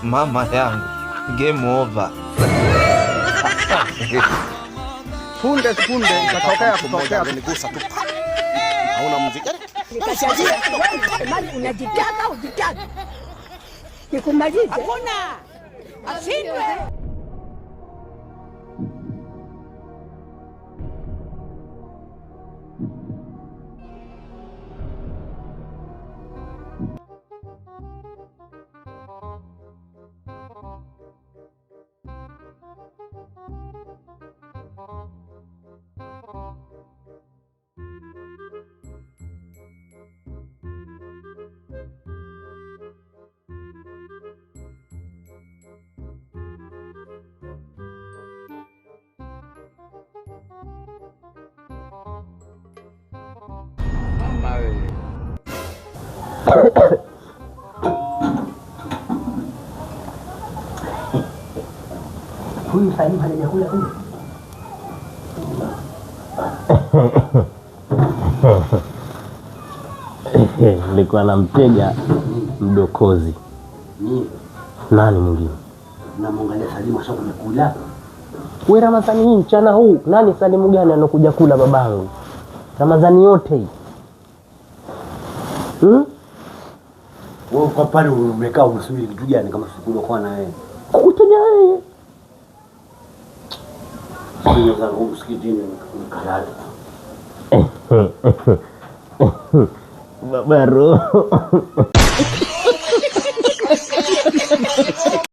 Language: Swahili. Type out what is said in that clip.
Mama yangu, game over. Punde ikatokea kunigusa tu. Hauna muziki. Nikashajia mali unajitaka ujitaka. Nikumalize. Hakuna. Ashindwe. Huyu Salim hajakula huyu. Nilikuwa namtega mdokozi. Nani mwingine? Namwangalia Salim ashakuja kula. Wewe Ramadhani hii mchana huu nani Salimu gani anokuja kula babangu? Ramadhani yote hii. Wewe kwa pale umekaa unasubiri kitu gani kama sikula kwa na wewe? Kutoja wewe. Sio zangu msikitini nikalala. Baba roho.